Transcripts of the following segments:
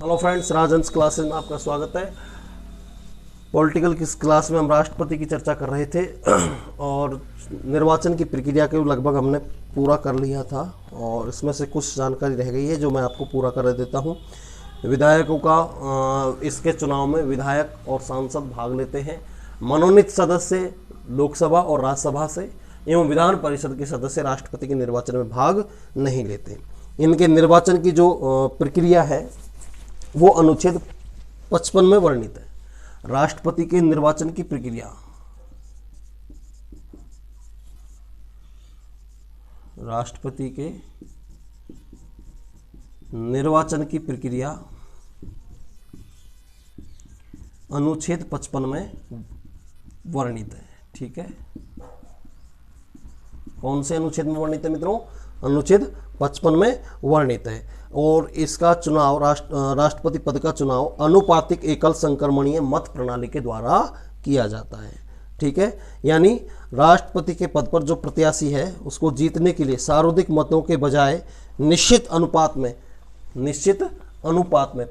Hello friends, राजहंस classes में आपका स्वागत है। पॉलिटिकल की क्लास में हम राष्ट्रपति की चर्चा कर रहे थे और निर्वाचन की प्रक्रिया को लगभग हमने पूरा कर लिया था और इसमें से कुछ जानकारी रह गई है जो मैं आपको पूरा कर देता हूँ। विधायकों का इसके चुनाव में विधायक और सांसद भाग लेते हैं। मनोनीत सदस्य लोकसभा और राज्यसभा से एवं विधान परिषद के सदस्य राष्ट्रपति के निर्वाचन में भाग नहीं लेते। इनके निर्वाचन की जो प्रक्रिया है वो अनुच्छेद 55 में वर्णित है। राष्ट्रपति के निर्वाचन की प्रक्रिया, राष्ट्रपति के निर्वाचन की प्रक्रिया अनुच्छेद 55 में वर्णित है। ठीक है, कौन से अनुच्छेद में वर्णित है मित्रों? अनुच्छेद 55 में वर्णित है। और इसका चुनाव राष्ट्रपति पद का चुनाव अनुपातिक एकल संक्रमणीय मत प्रणाली के द्वारा किया जाता है। ठीक है, यानी राष्ट्रपति के पद पर जो प्रत्याशी है उसको जीतने के लिए सर्वाधिक मतों के बजाय निश्चित अनुपात में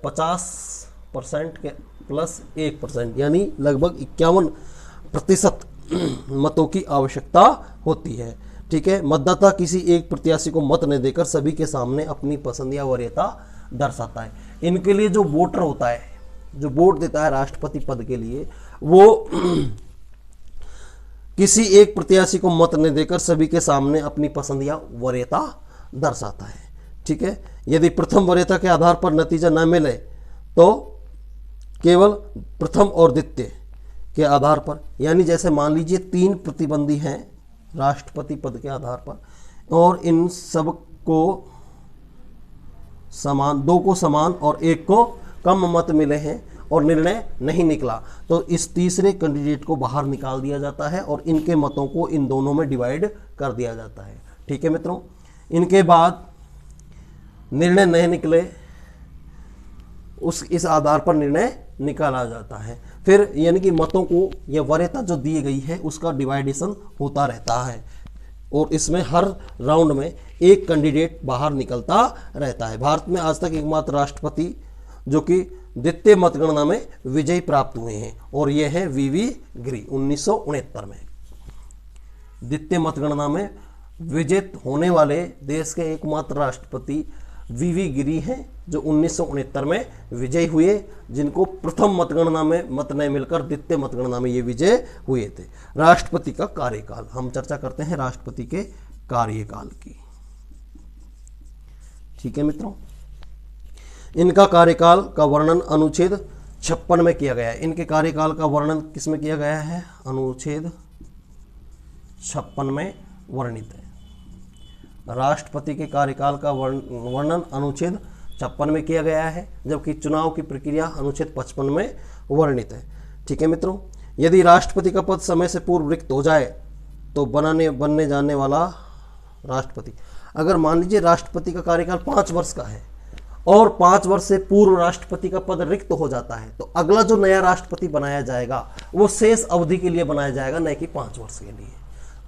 50% के प्लस 1% यानी लगभग 51% मतों की आवश्यकता होती है। ठीक है, मतदाता किसी एक प्रत्याशी को मत न देकर सभी के सामने अपनी पसंद या वरीयता दर्शाता है। इनके लिए जो वोटर होता है, जो वोट देता है राष्ट्रपति पद के लिए, वो किसी एक प्रत्याशी को मत न देकर सभी के सामने अपनी पसंद या वरीयता दर्शाता है। ठीक है, यदि प्रथम वरीयता के आधार पर नतीजा न मिले तो केवल प्रथम और द्वितीय के आधार पर, यानी जैसे मान लीजिए 3 प्रतिद्वंदी हैं राष्ट्रपति पद के आधार पर और इन सब को समान, 2 को समान और 1 को कम मत मिले हैं और निर्णय नहीं निकला तो इस तीसरे कैंडिडेट को बाहर निकाल दिया जाता है और इनके मतों को इन दोनों में डिवाइड कर दिया जाता है। ठीक है मित्रों, इनके बाद निर्णय नहीं निकले इस आधार पर निर्णय निकाला जाता है। फिर यानी कि मतों को या वरीयता जो दी गई है उसका डिवाइडेशन होता रहता है और इसमें हर राउंड में एक कैंडिडेट बाहर निकलता रहता है। भारत में आज तक एकमात्र राष्ट्रपति जो कि द्वितीय मतगणना में विजय प्राप्त हुए हैं और यह है वीवी गिरी 1969 में। द्वितीय मतगणना में विजेत होने वाले देश के एकमात्र राष्ट्रपति वीवी गिरी हैं जो 1969 में विजय हुए, जिनको प्रथम मतगणना में मत नहीं मिलकर द्वितीय मतगणना में ये विजय हुए थे। राष्ट्रपति का कार्यकाल, हम चर्चा करते हैं राष्ट्रपति के कार्यकाल की। ठीक है मित्रों, इनका कार्यकाल का वर्णन अनुच्छेद 56 में किया गया है। इनके कार्यकाल का वर्णन किस में किया गया है? अनुच्छेद 56 में वर्णित है। राष्ट्रपति के कार्यकाल का वर्णन अनुच्छेद 56 में किया गया है, जबकि चुनाव की प्रक्रिया अनुच्छेद 55 में वर्णित है। ठीक है मित्रों, यदि राष्ट्रपति का पद समय से पूर्व रिक्त हो जाए तो बनने जाने वाला राष्ट्रपति, अगर मान लीजिए राष्ट्रपति का कार्यकाल 5 वर्ष का है और 5 वर्ष से पूर्व राष्ट्रपति का पद रिक्त हो जाता है तो अगला जो नया राष्ट्रपति बनाया जाएगा वो शेष अवधि के लिए बनाया जाएगा, न कि 5 वर्ष के लिए।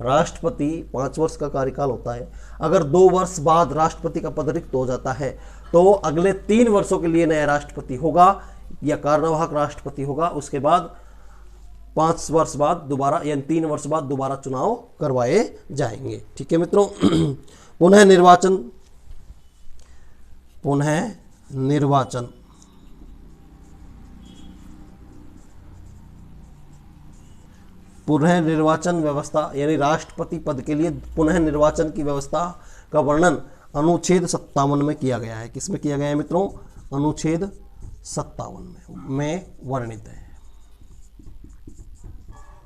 राष्ट्रपति 5 वर्ष का कार्यकाल होता है। अगर 2 वर्ष बाद राष्ट्रपति का पद रिक्त हो जाता है तो अगले 3 वर्षों के लिए नया राष्ट्रपति होगा या कार्यवाहक राष्ट्रपति होगा। उसके बाद 5 वर्ष बाद दोबारा यानी 3 वर्ष बाद दोबारा चुनाव करवाए जाएंगे। ठीक है मित्रों, पुनः निर्वाचन व्यवस्था यानी राष्ट्रपति पद के लिए पुनः निर्वाचन की व्यवस्था का वर्णन अनुच्छेद 57 में किया गया है। किसमें किया गया है मित्रों? अनुच्छेद 57 में वर्णित है।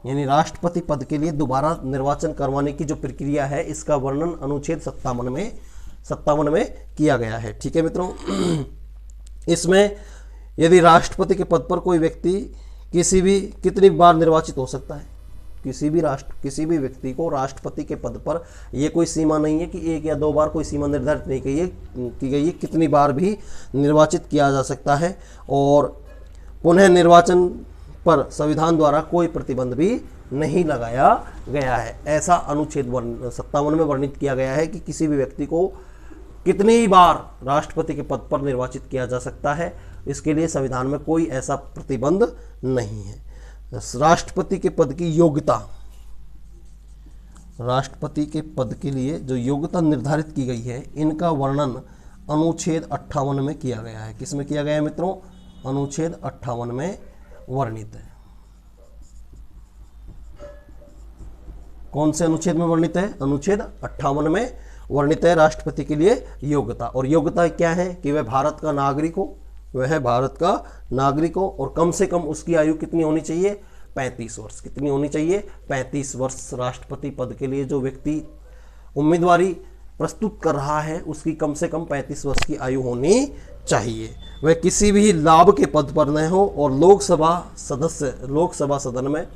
यानी राष्ट्रपति पद के लिए दोबारा निर्वाचन करवाने की जो प्रक्रिया है इसका वर्णन अनुच्छेद 57 में किया गया है। ठीक है मित्रों, इसमें यदि राष्ट्रपति के पद पर कोई व्यक्ति कितनी बार निर्वाचित हो सकता है, किसी भी व्यक्ति को राष्ट्रपति के पद पर यह कोई सीमा नहीं है कि 1 या 2 बार, कोई सीमा निर्धारित नहीं की गई है, कितनी बार भी निर्वाचित किया जा सकता है। और पुनः निर्वाचन पर संविधान द्वारा कोई प्रतिबंध भी नहीं लगाया गया है। ऐसा अनुच्छेद 57 में वर्णित किया गया है कि किसी भी व्यक्ति को कितनी बार राष्ट्रपति के पद पर निर्वाचित किया जा सकता है, इसके लिए संविधान में कोई ऐसा प्रतिबंध नहीं है। राष्ट्रपति के पद की योग्यता, राष्ट्रपति के पद के लिए जो योग्यता निर्धारित की गई है, इनका वर्णन अनुच्छेद 58 में किया गया है। किस में किया गया है मित्रों? अनुच्छेद 58 में वर्णित है। कौन से अनुच्छेद में वर्णित है? अनुच्छेद 58 में वर्णित है राष्ट्रपति के लिए योग्यता। और योग्यता क्या है कि वह भारत का नागरिक हो, वह है भारत का नागरिक हो, और कम से कम उसकी आयु कितनी होनी चाहिए? 35 वर्ष। कितनी होनी चाहिए? 35 वर्ष। राष्ट्रपति पद के लिए जो व्यक्ति उम्मीदवारी प्रस्तुत कर रहा है, उसकी कम से कम 35 वर्ष की आयु होनी चाहिए। वह किसी भी लाभ के पद पर न हो और लोकसभा सदन में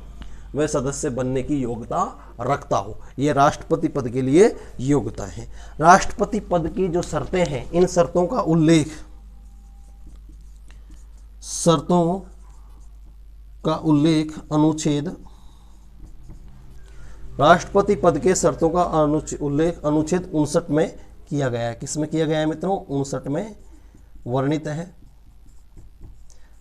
वह सदस्य बनने की योग्यता रखता हो। यह राष्ट्रपति पद के लिए योग्यता है। राष्ट्रपति पद की जो शर्तें हैं, इन शर्तों का उल्लेख अनुच्छेद, राष्ट्रपति पद के शर्तों का उल्लेख अनुच्छेद 59 में किया गया है। किसमें किया गया है मित्रों? 59 में वर्णित है,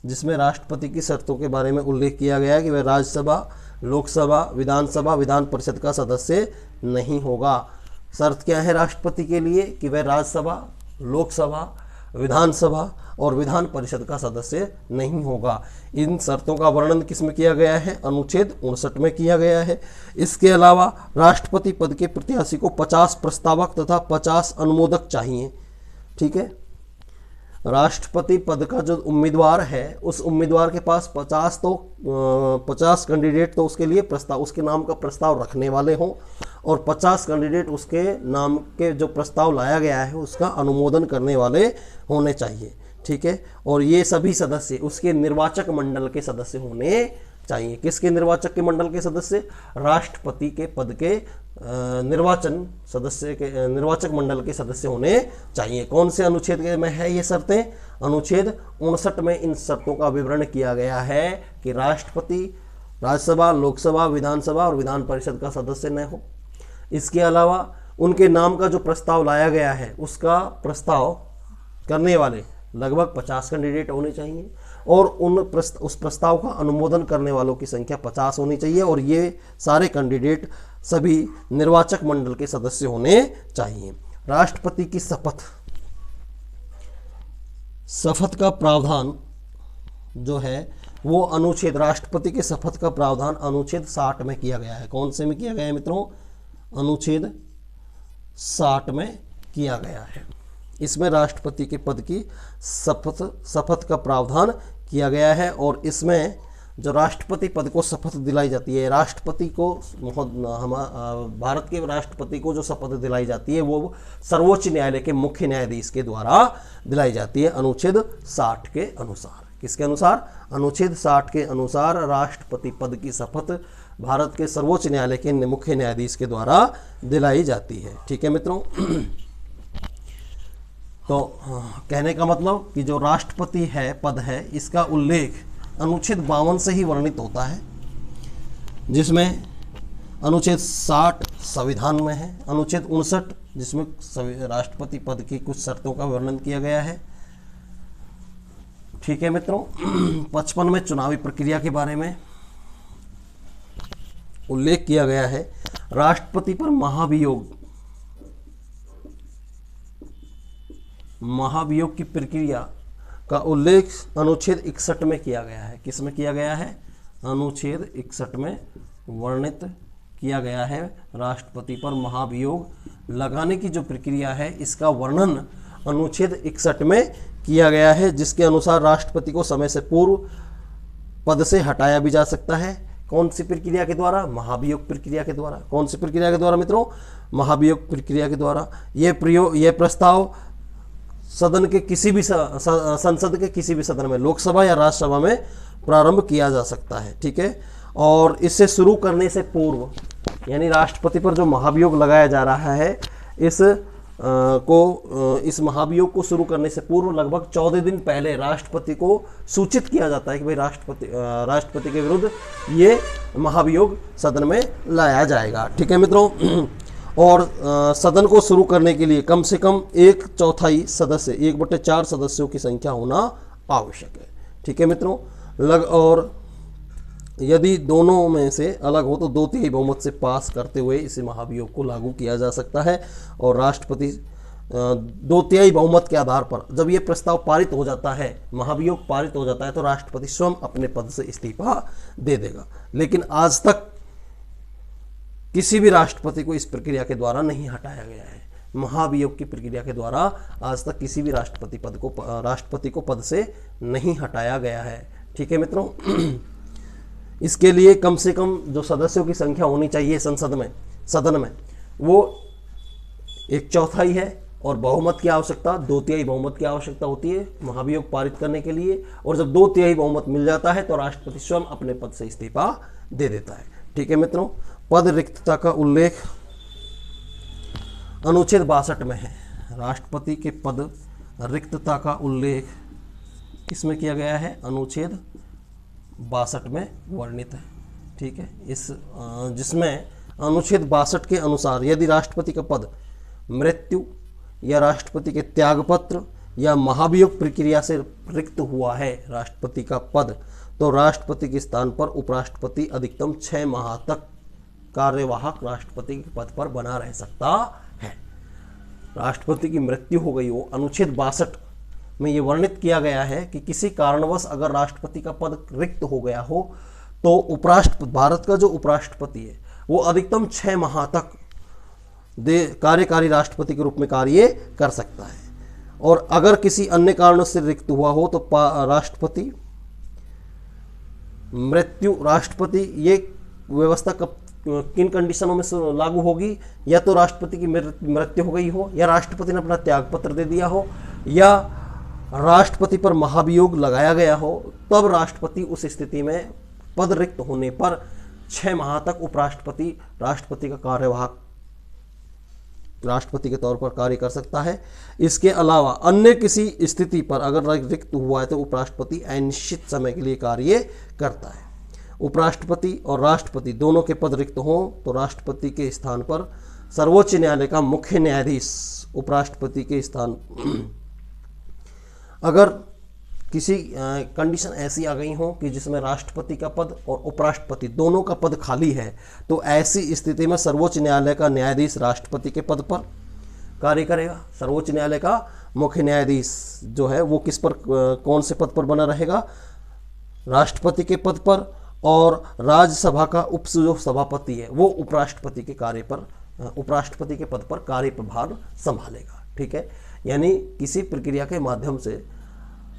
जिसमें राष्ट्रपति की शर्तों के बारे में उल्लेख किया गया है कि वह राज्यसभा, लोकसभा, विधानसभा, विधान परिषद का सदस्य नहीं होगा। शर्त क्या है राष्ट्रपति के लिए? कि वह राज्यसभा, लोकसभा, विधानसभा और विधान परिषद का सदस्य नहीं होगा। इन शर्तों का वर्णन किसमें किया गया है? अनुच्छेद 59 में किया गया है। इसके अलावा राष्ट्रपति पद के प्रत्याशी को 50 प्रस्तावक तथा 50 अनुमोदक चाहिए। ठीक है, राष्ट्रपति पद का जो उम्मीदवार है, उस उम्मीदवार के पास 50 कैंडिडेट तो उसके लिए उसके नाम का प्रस्ताव रखने वाले हों, और 50 कैंडिडेट उसके नाम के जो प्रस्ताव लाया गया है उसका अनुमोदन करने वाले होने चाहिए। ठीक है, और ये सभी सदस्य उसके निर्वाचक मंडल के सदस्य होने चाहिए। किसके निर्वाचक के मंडल के सदस्य? राष्ट्रपति के पद के निर्वाचक मंडल के सदस्य होने चाहिए। कौन से अनुच्छेद में है ये शर्तें? अनुच्छेद 59 में इन शर्तों का विवरण किया गया है कि राष्ट्रपति राज्यसभा, लोकसभा, विधानसभा और विधान परिषद का सदस्य न हो। इसके अलावा उनके नाम का जो प्रस्ताव लाया गया है, उसका प्रस्ताव करने वाले लगभग 50 कैंडिडेट होने चाहिए, और उस प्रस्ताव का अनुमोदन करने वालों की संख्या 50 होनी चाहिए, और ये सारे कैंडिडेट सभी निर्वाचक मंडल के सदस्य होने चाहिए। राष्ट्रपति की शपथ का प्रावधान जो है वो अनुच्छेद, राष्ट्रपति के शपथ का प्रावधान अनुच्छेद 60 में किया गया है। कौन से में किया गया है मित्रों? अनुच्छेद 60 में किया गया है। इसमें राष्ट्रपति के पद की शपथ का प्रावधान किया गया है, और इसमें जो राष्ट्रपति पद को शपथ दिलाई जाती है, राष्ट्रपति को, भारत के राष्ट्रपति को जो शपथ दिलाई जाती है वो सर्वोच्च न्यायालय के मुख्य न्यायाधीश के द्वारा दिलाई जाती है अनुच्छेद 60 के अनुसार। किसके अनुसार? अनुच्छेद 60 के अनुसार राष्ट्रपति पद की शपथ भारत के सर्वोच्च न्यायालय के मुख्य न्यायाधीश के द्वारा दिलाई जाती है। ठीक है मित्रों, तो कहने का मतलब कि जो राष्ट्रपति है, पद है, इसका उल्लेख अनुच्छेद 52 से ही वर्णित होता है, जिसमें अनुच्छेद 60 संविधान में है, अनुच्छेद 59 जिसमें राष्ट्रपति पद की कुछ शर्तों का वर्णन किया गया है। ठीक है मित्रों, 55 में चुनावी प्रक्रिया के बारे में उल्लेख किया गया है। राष्ट्रपति पर महाभियोग की प्रक्रिया का उल्लेख अनुच्छेद 61 में किया गया है। किस में किया गया है? अनुच्छेद 61 में वर्णित किया गया है। राष्ट्रपति पर महाभियोग लगाने की जो प्रक्रिया है, इसका वर्णन अनुच्छेद 61 में किया गया है, जिसके अनुसार राष्ट्रपति को समय से पूर्व पद से हटाया भी जा सकता है। कौन सी प्रक्रिया के द्वारा? महाभियोग प्रक्रिया के द्वारा। कौन सी प्रक्रिया के द्वारा मित्रों? महाभियोग प्रक्रिया के द्वारा। यह प्रस्ताव सदन के किसी भी संसद के किसी भी सदन में, लोकसभा या राज्यसभा में प्रारंभ किया जा सकता है। ठीक है, और इसे शुरू करने से पूर्व, यानी राष्ट्रपति पर जो महाभियोग लगाया जा रहा है, इस महाभियोग को शुरू करने से पूर्व लगभग 14 दिन पहले राष्ट्रपति को सूचित किया जाता है कि भाई राष्ट्रपति के विरुद्ध ये महाभियोग सदन में लाया जाएगा। ठीक है मित्रों, और सदन को शुरू करने के लिए कम से कम 1/4 सदस्य, 1/4 सदस्यों की संख्या होना आवश्यक है। ठीक है मित्रों, और यदि दोनों में से अलग हो तो 2/3 बहुमत से पास करते हुए इसे महाभियोग को लागू किया जा सकता है। और राष्ट्रपति 2/3 बहुमत के आधार पर जब ये प्रस्ताव पारित हो जाता है, महाभियोग पारित हो जाता है, तो राष्ट्रपति स्वयं अपने पद से इस्तीफा दे देगा। लेकिन आज तक किसी भी राष्ट्रपति को इस प्रक्रिया के द्वारा नहीं हटाया गया है। महाभियोग की प्रक्रिया के द्वारा आज तक किसी भी राष्ट्रपति को पद से नहीं हटाया गया है। ठीक है मित्रों, इसके लिए कम से कम जो सदस्यों की संख्या होनी चाहिए सदन में वो 1/4 है, और बहुमत की आवश्यकता 2/3 बहुमत की आवश्यकता होती है महाभियोग पारित करने के लिए। और जब 2/3 बहुमत मिल जाता है तो राष्ट्रपति स्वयं अपने पद से इस्तीफा दे देता है। ठीक है मित्रों, पद रिक्तता का उल्लेख अनुच्छेद 62 में है। राष्ट्रपति के पद रिक्तता का उल्लेख किसमें किया गया है? अनुच्छेद 62 में वर्णित है। ठीक है, जिसमें अनुच्छेद 62 के अनुसार यदि राष्ट्रपति का पद मृत्यु या राष्ट्रपति के त्यागपत्र या महाभियोग प्रक्रिया से रिक्त हुआ है राष्ट्रपति का पद, तो राष्ट्रपति के स्थान पर उपराष्ट्रपति अधिकतम 6 माह तक कार्यवाहक राष्ट्रपति के पद पर बना रह सकता है। राष्ट्रपति की मृत्यु हो गई हो, अनुच्छेद 62 में ये वर्णित किया गया है कि किसी कारणवश अगर राष्ट्रपति का पद रिक्त हो गया हो तो भारत का जो उपराष्ट्रपति है वो अधिकतम 6 माह तक कार्यकारी राष्ट्रपति के रूप में कार्य कर सकता है। और अगर किसी अन्य कारणों से रिक्त हुआ हो तो राष्ट्रपति मृत्यु ये व्यवस्था कब किन कंडीशनों में लागू होगी? या तो राष्ट्रपति की मृत्यु हो गई हो, या राष्ट्रपति ने अपना त्यागपत्र दे दिया हो, या राष्ट्रपति पर महाभियोग लगाया गया हो, तब राष्ट्रपति उस स्थिति में पद रिक्त होने पर 6 माह तक उपराष्ट्रपति राष्ट्रपति का कार्यवाहक राष्ट्रपति के तौर पर कार्य कर सकता है। इसके अलावा अन्य किसी स्थिति पर अगर रिक्त हुआ है तो उपराष्ट्रपति अनिश्चित समय के लिए कार्य करता है। उपराष्ट्रपति और राष्ट्रपति दोनों के पद रिक्त हों तो राष्ट्रपति के स्थान पर सर्वोच्च न्यायालय का मुख्य न्यायाधीश उपराष्ट्रपति के स्थान अगर किसी कंडीशन ऐसी आ गई हो कि जिसमें राष्ट्रपति का पद और उपराष्ट्रपति दोनों का पद खाली है, तो ऐसी स्थिति में सर्वोच्च न्यायालय का न्यायाधीश राष्ट्रपति के पद पर कार्य करेगा। सर्वोच्च न्यायालय का मुख्य न्यायाधीश जो है वो किस पर कौन से पद पर बना रहेगा? राष्ट्रपति के पद पर। और राज्यसभा का जो सभापति है वो उपराष्ट्रपति के पद पर कार्य प्रभार संभालेगा। ठीक है, यानी किसी प्रक्रिया के माध्यम से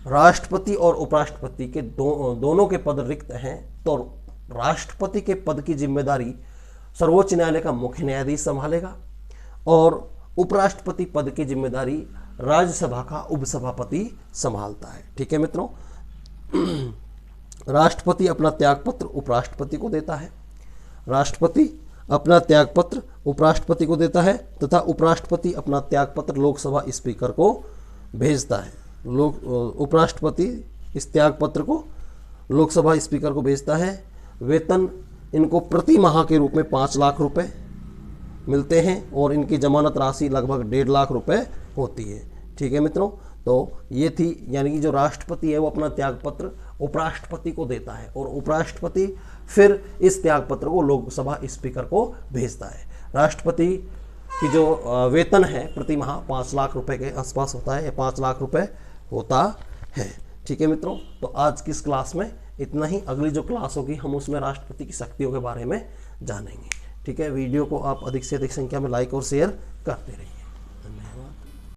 राष्ट्रपति और उपराष्ट्रपति के दोनों के पद रिक्त हैं तो राष्ट्रपति के पद की जिम्मेदारी सर्वोच्च न्यायालय का मुख्य न्यायाधीश संभालेगा और उपराष्ट्रपति पद की जिम्मेदारी राज्यसभा का उपसभापति संभालता है। ठीक है मित्रों, राष्ट्रपति अपना त्यागपत्र उपराष्ट्रपति को देता है, राष्ट्रपति अपना त्यागपत्र उपराष्ट्रपति को देता है तथा उपराष्ट्रपति अपना त्यागपत्र लोकसभा स्पीकर को भेजता है। उपराष्ट्रपति इस त्यागपत्र को लोकसभा स्पीकर को भेजता है। वेतन इनको प्रति माह के रूप में 5 लाख रुपए मिलते हैं और इनकी जमानत राशि लगभग 1.5 लाख रुपए होती है। ठीक है मित्रों, तो ये थी, यानी कि जो राष्ट्रपति है वो अपना त्यागपत्र उपराष्ट्रपति को देता है और उपराष्ट्रपति फिर इस त्यागपत्र को लोकसभा स्पीकर को भेजता है। राष्ट्रपति की जो वेतन है प्रति माह 5 लाख रुपए के आसपास होता है, 5 लाख रुपए होता है। ठीक है मित्रों, तो आज की इस क्लास में इतना ही। अगली जो क्लास होगी हम उसमें राष्ट्रपति की शक्तियों के बारे में जानेंगे। ठीक है, वीडियो को आप अधिक से अधिक संख्या में लाइक और शेयर करते रहिए।